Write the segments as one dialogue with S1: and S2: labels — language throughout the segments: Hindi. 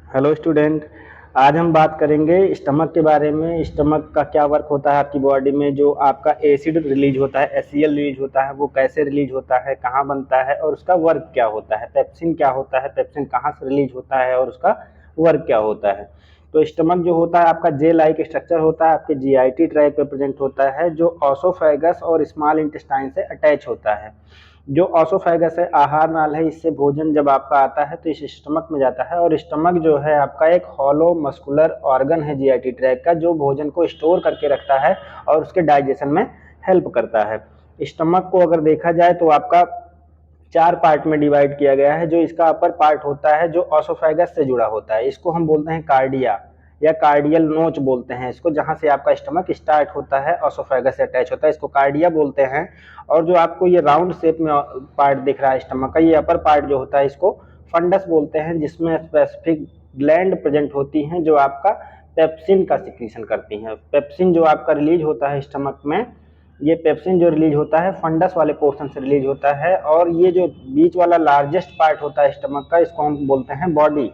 S1: Hello student. आज हम बात करेंगे स्टमक के बारे में। स्टमक का क्या वर्क होता है आपकी बॉडी में। जो आपका एसिड रिलीज होता है, एचसीएल रिलीज होता है, वो कैसे रिलीज होता है, कहाँ बनता है और उसका वर्क क्या होता है। पेप्सिन क्या होता है, पेप्सिन कहाँ से रिलीज होता है और उसका वर्क क्या होता है। तो स्टमक जो होता है आपका जे लाइक स्ट्रक्चर होता है, आपके जीआईटी ट्रैक पे प्रेजेंट होता है, जो ऑसोफेगस और स्मॉल इंटेस्टाइन से अटैच होता है। जो ऑसोफेगस है आहार नाल है, इससे भोजन जब आपका आता है तो इस स्टमक में जाता है। और स्टमक जो है आपका एक हॉलो मस्कुलर ऑर्गन है जीआईटी ट्रैक का, जो भोजन को स्टोर करके रखता है और उसके डाइजेशन में हेल्प करता है। स्टमक को अगर देखा जाए तो आपका 4 पार्ट में डिवाइड किया गया है। जो इसका अपर पार्ट होता है जो ऑसोफेगस से जुड़ा होता है, इसको हम बोलते हैं कार्डिया या कार्डियल नोच बोलते हैं इसको, जहां से आपका स्टमक स्टार्ट होता है, ऑसोफेगस से अटैच होता है, इसको कार्डिया बोलते हैं। और जो आपको ये राउंड शेप में पार्ट दिख रहा है स्टमक का, ये अपर पार्ट जो होता है इसको फंडस बोलते हैं, जिसमें स्पेसिफिक ग्लैंड प्रेजेंट होती हैं जो आपका पेप्सिन का सिक्रीशन करती हैं। पेप्सिन जो आपका रिलीज होता है स्टमक में, ये पेप्सिन जो रिलीज होता है फंडस वाले पोर्शन से रिलीज होता है। और ये जो बीच वाला लार्जेस्ट पार्ट होता है स्टमक का, इसको हम बोलते हैं बॉडी।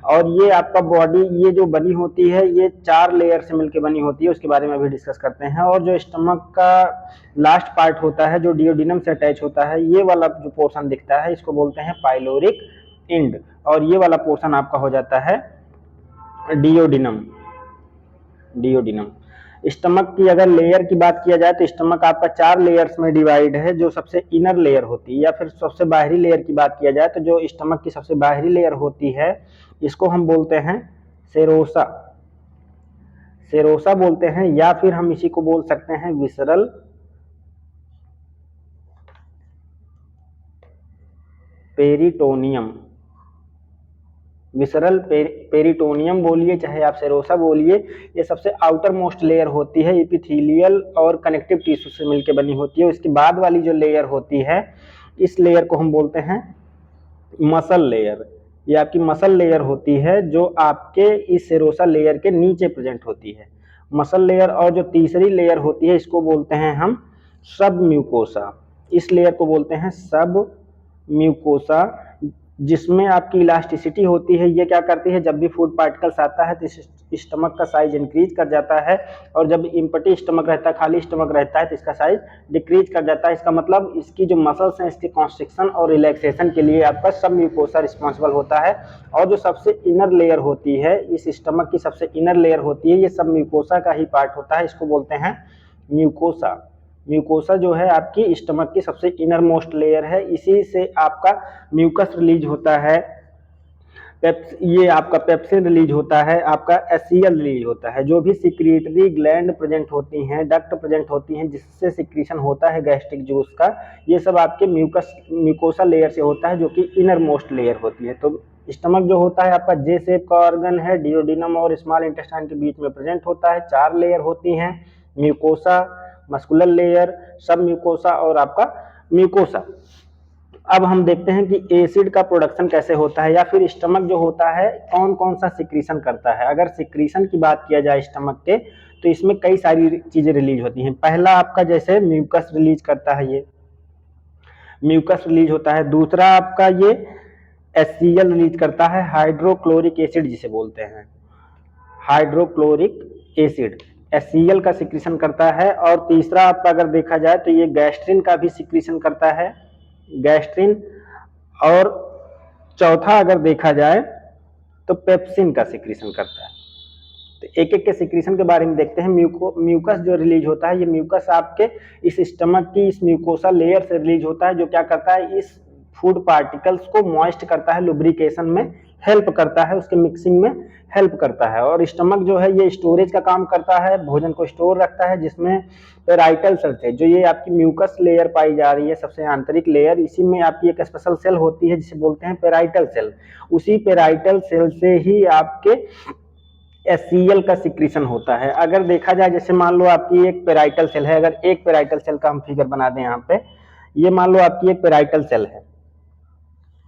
S1: और ये आपका बॉडी ये जो बनी होती है ये 4 लेयर से मिलकर बनी होती है, उसके बारे में अभी डिस्कस करते हैं। और जो स्टमक का लास्ट पार्ट होता है जो डियोडिनम से अटैच होता है, ये वाला जो पोर्शन दिखता है इसको बोलते हैं पाइलोरिक इंड। और ये वाला पोर्शन आपका हो जाता है डियोडिनम। डियोडिनम। स्टमक की अगर लेयर की बात किया जाए तो स्टमक आपका 4 लेयर्स में डिवाइड है। जो सबसे इनर लेयर होती है या फिर सबसे बाहरी लेयर की बात किया जाए तो जो स्टमक की सबसे बाहरी लेयर होती है इसको हम बोलते हैं सेरोसा। सेरोसा बोलते हैं, या फिर हम इसी को बोल सकते हैं विसरल पेरिटोनियम। विसरल पेरिटोनियम बोलिए चाहे आप सेरोसा बोलिए, ये सबसे आउटर मोस्ट लेयर होती है, एपिथेलियल और कनेक्टिव टिश्यू से मिलकर बनी होती है। इसके बाद वाली जो लेयर होती है इस लेयर को हम बोलते हैं मसल लेयर। ये आपकी मसल लेयर होती है जो आपके इस सेरोसा लेयर के नीचे प्रेजेंट होती है, मसल लेयर। और जो तीसरी लेयर होती है इसको बोलते हैं हम सब म्यूकोसा। इस लेयर को बोलते हैं सब म्यूकोसा, जिसमें आपकी इलास्टिसिटी होती है। ये क्या करती है, जब भी फूड पार्टिकल्स आता है तो स्टमक का साइज इंक्रीज कर जाता है, और जब इम्पटी स्टमक रहता है, खाली स्टमक रहता है, तो इसका साइज डिक्रीज कर जाता है। इसका मतलब इसकी जो मसल्स हैं इसके कॉन्स्ट्रिक्शन और रिलैक्सेशन के लिए आपका सब म्यूकोसा रिस्पॉन्सिबल होता है। और जो सबसे इनर लेयर होती है, इस स्टमक की सबसे इनर लेयर होती है, ये सब म्यूकोसा का ही पार्ट होता है, इसको बोलते हैं म्यूकोसा। म्यूकोसा जो है आपकी स्टमक की सबसे इनर मोस्ट लेयर है, इसी से आपका म्यूकस रिलीज होता है, ये आपका पेप्सिन रिलीज होता है, आपका एचसीएल रिलीज होता है। जो भी सिक्रीटरी ग्लैंड प्रेजेंट होती हैं, डक्ट प्रेजेंट होती हैं जिससे सिक्रीशन होता है गैस्ट्रिक जूस का, ये सब आपके म्यूकोसा लेयर से होता है जो कि इनर मोस्ट लेयर होती है। तो स्टमक जो होता है आपका जे शेप का ऑर्गन है, डियोडिनम और स्मॉल इंटेस्टाइन के बीच में प्रेजेंट होता है। 4 लेयर होती हैं, म्यूकोसा, मस्कुलर लेयर, सब म्यूकोसा और आपका म्यूकोसा। अब हम देखते हैं कि एसिड का प्रोडक्शन कैसे होता है, या फिर स्टमक जो होता है कौन कौन सा सिक्रीशन करता है। अगर सिक्रीशन की बात किया जाए स्टमक के, तो इसमें कई सारी चीजें रिलीज होती हैं। पहला आपका जैसे म्यूकस रिलीज करता है, ये म्यूकस रिलीज होता है। दूसरा आपका ये एचसीएल रिलीज करता है, हाइड्रोक्लोरिक एसिड जिसे बोलते हैं, हाइड्रोक्लोरिक एसिड एचसीएल का सिक्रीशन करता है। और तीसरा आपका अगर देखा जाए तो ये गैस्ट्रिन का भी सिक्रीशन करता है, गैस्ट्रिन। और चौथा अगर देखा जाए तो पेप्सिन का सिक्रीशन करता है। तो एक एक के सिक्रीशन के बारे में देखते हैं। म्यूकस जो रिलीज होता है, ये म्यूकस आपके इस स्टमक की इस म्यूकोसा लेयर से रिलीज होता है, जो क्या करता है, इस फूड पार्टिकल्स को मॉइस्ट करता है, लुब्रिकेशन में हेल्प करता है, उसके मिक्सिंग में हेल्प करता है। और स्टमक जो है ये स्टोरेज का काम करता है, भोजन को स्टोर रखता है, जिसमें पेराइटल सेल है, जो ये आपकी म्यूकस लेयर पाई जा रही है, सबसे आंतरिक लेयर, इसी में आपकी एक स्पेशल सेल होती है जिसे बोलते हैं पेराइटल सेल। उसी पेराइटल सेल से ही आपके एचसीएल का सिक्रीशन होता है। अगर देखा जाए, जैसे मान लो आपकी एक पेराइटल सेल है, अगर एक पेराइटल सेल का हम फिगर बना दें यहाँ पे, ये मान लो आपकी एक पेराइटल सेल है,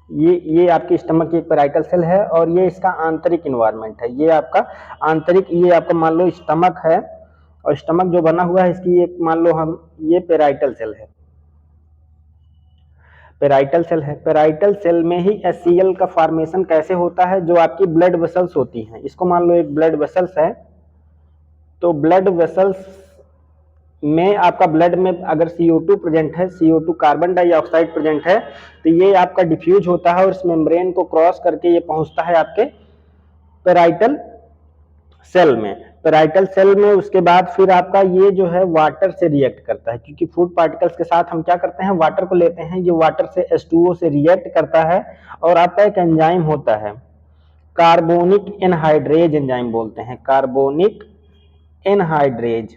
S1: ये आपकी स्टमक की एक पेराइटल सेल है, और ये इसका आंतरिक इन्वायरमेंट है। ये आपका आंतरिक, ये आपका मान लो स्टमक है, और स्टमक जो बना हुआ है इसकी एक मान लो हम, ये पेराइटल सेल है। पेराइटल सेल है। पेराइटल सेल में ही HCl का फॉर्मेशन कैसे होता है, जो आपकी ब्लड वेसल्स होती हैं, इसको मान लो एक ब्लड वेसल्स है, तो ब्लड वेसल्स में आपका ब्लड में अगर CO2 प्रेजेंट है, CO2 कार्बन डाइऑक्साइड प्रेजेंट है, तो ये आपका डिफ्यूज होता है और इस मेम्ब्रेन को क्रॉस करके ये पहुंचता है आपके पेराइटल सेल में। पेराइटल सेल में उसके बाद फिर आपका ये जो है वाटर से रिएक्ट करता है, क्योंकि फूड पार्टिकल्स के साथ हम क्या करते हैं, वाटर को लेते हैं, ये वाटर से H2O से रिएक्ट करता है और आपका एक एंजाइम होता है कार्बोनिक एनहाइड्रेज एंजाइम बोलते हैं, carbonic anhydrase.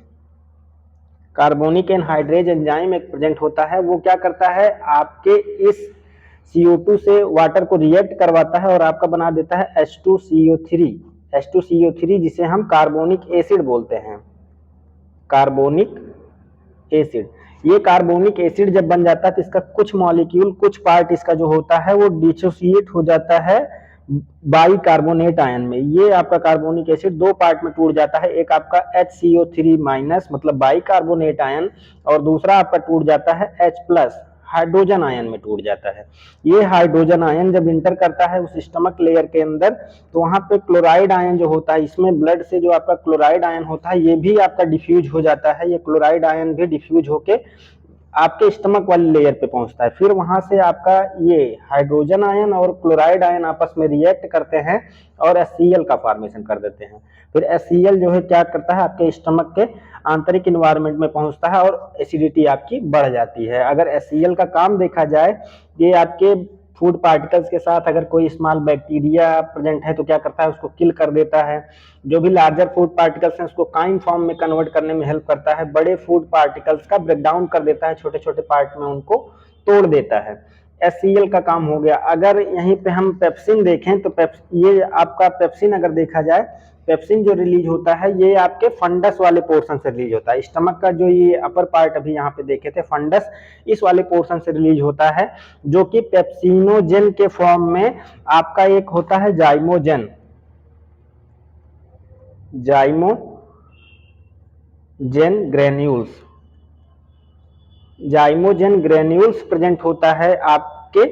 S1: Carbonic anhydrase enzyme एक प्रेजेंट होता है, वो क्या करता है, आपके इस CO2 से वाटर को रिएक्ट करवाता है और आपका बना देता है H2CO3, H2CO3 जिसे हम कार्बोनिक एसिड बोलते हैं, कार्बोनिक एसिड। ये कार्बोनिक एसिड जब बन जाता है तो इसका कुछ मॉलिक्यूल, कुछ पार्ट इसका जो होता है वो डिसोसिएट हो जाता है बाई कार्बोनेट आयन में। ये आपका कार्बोनिक एसिड दो पार्ट में टूट जाता है, एक आपका HCO3- मतलब बाई कार्बोनेट आयन, और दूसरा आपका टूट जाता है H+ हाइड्रोजन आयन में टूट जाता है। ये हाइड्रोजन आयन जब इंटर करता है उस स्टमक लेयर के अंदर, तो वहां पे क्लोराइड आयन जो होता है, इसमें ब्लड से जो आपका क्लोराइड आयन होता है ये भी आपका डिफ्यूज हो जाता है। ये क्लोराइड आयन भी डिफ्यूज होके आपके स्टमक वाली लेयर पे पहुंचता है। फिर वहां से आपका ये हाइड्रोजन आयन और क्लोराइड आयन आपस में रिएक्ट करते हैं और HCl का फॉर्मेशन कर देते हैं। फिर HCl जो है क्या करता है, आपके स्टमक के आंतरिक इन्वायरमेंट में पहुंचता है और एसिडिटी आपकी बढ़ जाती है। अगर HCl का काम देखा जाए, ये आपके फूड पार्टिकल्स के साथ अगर कोई स्मॉल बैक्टीरिया प्रेजेंट है तो क्या करता है, उसको किल कर देता है। जो भी लार्जर फूड पार्टिकल्स हैं उसको काइम फॉर्म में कन्वर्ट करने में हेल्प करता है। बड़े फूड पार्टिकल्स का ब्रेकडाउन कर देता है, छोटे छोटे पार्ट में उनको तोड़ देता है। HCl का काम हो गया। अगर यहीं पे हम पेप्सिन देखें तो ये आपका पेप्सिन अगर देखा जाए, पेप्सिन जो रिलीज होता है ये आपके फंडस वाले पोर्शन से रिलीज होता है। स्टमक का जो ये अपर पार्ट अभी यहाँ पे देखे थे फंडस, इस वाले पोर्शन से रिलीज होता है, जो कि पेप्सिनोजेन के फॉर्म में आपका एक होता है zymogen, zymogen granules. Zymogen granules present होता है आपके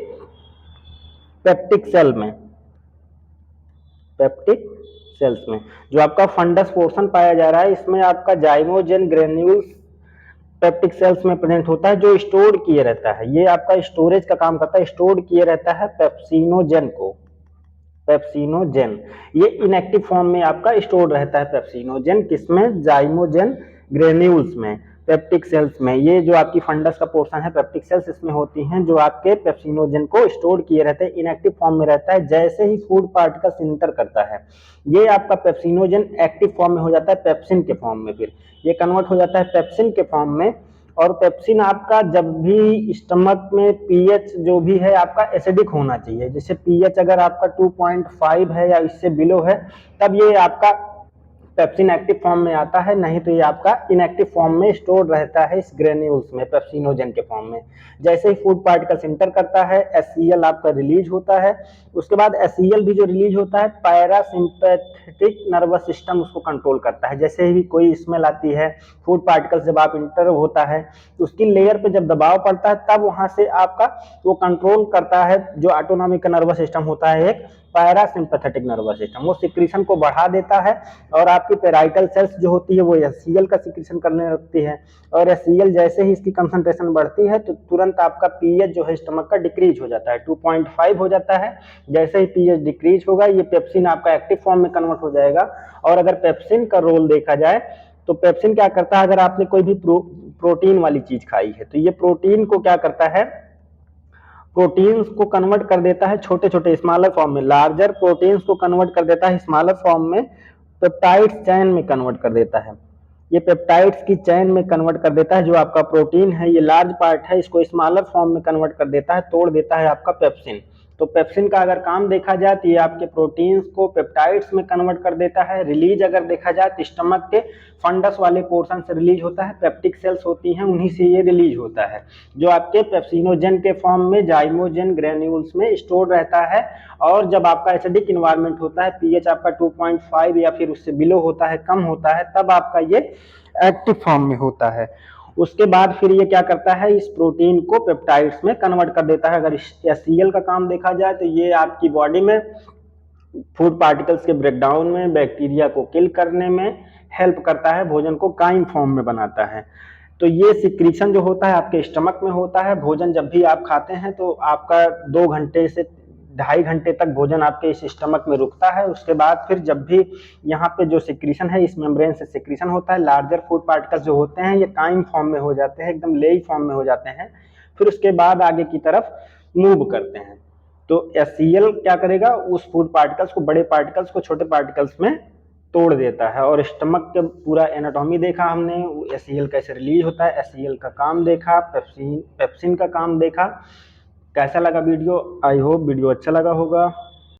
S1: पेप्टिक सेल में, पेप्टिक सेल्स में। जो आपका फंडस पोर्शन पाया जा रहा है इसमें आपका जाइमोजेन ग्रेन्यूल्स पेप्टिक सेल्स में प्रेजेंट होता है, जो स्टोर किए रहता है। ये आपका स्टोरेज का काम करता है, स्टोर किए रहता है पेप्सिनोजेन को, पेप्सिनोजेन। ये इनएक्टिव फॉर्म में आपका स्टोर रहता है पेप्सिनोजेन, किसमें, जाइमोजेन ग्रेन्यूल्स में, पेप्टिक सेल्स में। ये जो आपकी फंडस का पोर्शन है पेप्टिक सेल्स इसमें होती हैं, जो आपके पेप्सिनोजेन को स्टोर किए रहते हैं, इनएक्टिव फॉर्म में रहता है। जैसे ही फूड पार्टिकल्स इंटर करता है ये आपका पेप्सिनोजेन एक्टिव फॉर्म में हो जाता है पेप्सिन के फॉर्म में, फिर ये कन्वर्ट हो जाता है पेप्सिन के फॉर्म में। और पेप्सिन आपका जब भी स्टमक में पीएच जो भी है आपका एसिडिक होना चाहिए, जैसे पीएच अगर आपका 2.5 है या इससे बिलो है तब ये आपका पेप्सिन एक्टिव फॉर्म में आता है, नहीं तो ये आपका इनएक्टिव फॉर्म में स्टोर रहता है इस ग्रेन्यूल्स में, पेप्सिनोजेन के फॉर्म में। जैसे ही फूड पार्टिकल्स इंटर करता है HCl आपका रिलीज होता है। उसके बाद HCl भी जो रिलीज होता है पैरासिम्पैथेटिक नर्वस सिस्टम उसको कंट्रोल करता है। जैसे ही कोई स्मेल आती है, फूड पार्टिकल्स जब आप इंटर होता है तो उसकी लेयर पे जब दबाव पड़ता है तब वहां से आपका वो कंट्रोल करता है। जो ऑटोनॉमिक नर्वस सिस्टम होता है एक पैरासिम्पैथेटिक नर्वस सिस्टम, वो सिक्रीशन को बढ़ा देता है और आपकी पेराइटल सेल्स जो होती है वो HCl का सिक्रीशन करने लगती है। और HCl जैसे ही इसकी कंसंट्रेशन बढ़ती है तो तुरंत आपका पीएच जो है स्टमक का डिक्रीज हो जाता है, 2.5 हो जाता है। जैसे ही पीएच डिक्रीज होगा ये पेप्सिन आपका एक्टिव फॉर्म में कन्वर्ट हो जाएगा। और अगर पेप्सिन का रोल देखा जाए तो पेप्सिन क्या करता है, अगर आपने कोई भी प्रोटीन वाली चीज खाई है तो ये प्रोटीन को क्या करता है, प्रोटीन्स को कन्वर्ट कर देता है छोटे छोटे स्मॉलर फॉर्म में, लार्जर प्रोटीन्स को कन्वर्ट कर देता है स्मॉलर फॉर्म में, पेप्टाइड्स चैन में कन्वर्ट कर देता है। ये पेप्टाइड्स की चैन में कन्वर्ट कर देता है। जो आपका प्रोटीन है ये लार्ज पार्ट है, इसको स्मॉलर फॉर्म में कन्वर्ट कर देता है, तोड़ देता है आपका पेप्सिन। तो पेप्सिन का अगर काम देखा जाए तो ये आपके प्रोटीन्स को पेप्टाइड्स में कन्वर्ट कर देता है। रिलीज अगर देखा जाए तो स्टमक के फंडस वाले पोर्शन से रिलीज होता है, पेप्टिक सेल्स होती हैं उन्हीं से ये रिलीज होता है, जो आपके पेप्सिनोजेन के फॉर्म में जाइमोजेन ग्रेन्यूल्स में स्टोर रहता है। और जब आपका एसिडिक इन्वायरमेंट होता है, पीएच आपका 2.5 या फिर उससे बिलो होता है, कम होता है, तब आपका ये एक्टिव फॉर्म में होता है। उसके बाद फिर ये क्या करता है, इस प्रोटीन को पेप्टाइड्स में कन्वर्ट कर देता है। अगर HCl का काम देखा जाए तो ये आपकी बॉडी में फूड पार्टिकल्स के ब्रेकडाउन में, बैक्टीरिया को किल करने में हेल्प करता है, भोजन को काइम फॉर्म में बनाता है। तो ये सिक्रीशन जो होता है आपके स्टमक में होता है। भोजन जब भी आप खाते हैं तो आपका 2 घंटे से 2.5 घंटे तक भोजन आपके इस स्टमक में रुकता है। उसके बाद फिर जब भी यहाँ पे जो सिक्रीशन है, इस मेम्ब्रेन से सिक्रीशन होता है, लार्जर फूड पार्टिकल्स जो होते हैं ये काइम फॉर्म में हो जाते हैं, एकदम लेई फॉर्म में हो जाते हैं। फिर उसके बाद आगे की तरफ मूव करते हैं। तो HCl क्या करेगा, उस फूड पार्टिकल्स को, बड़े पार्टिकल्स को छोटे पार्टिकल्स में तोड़ देता है। और स्टमक का पूरा एनाटॉमी देखा हमने, HCl कैसे रिलीज होता है, HCl का काम देखा, पेप्सिन का काम देखा। कैसा लगा वीडियो? आई होप वीडियो अच्छा लगा होगा।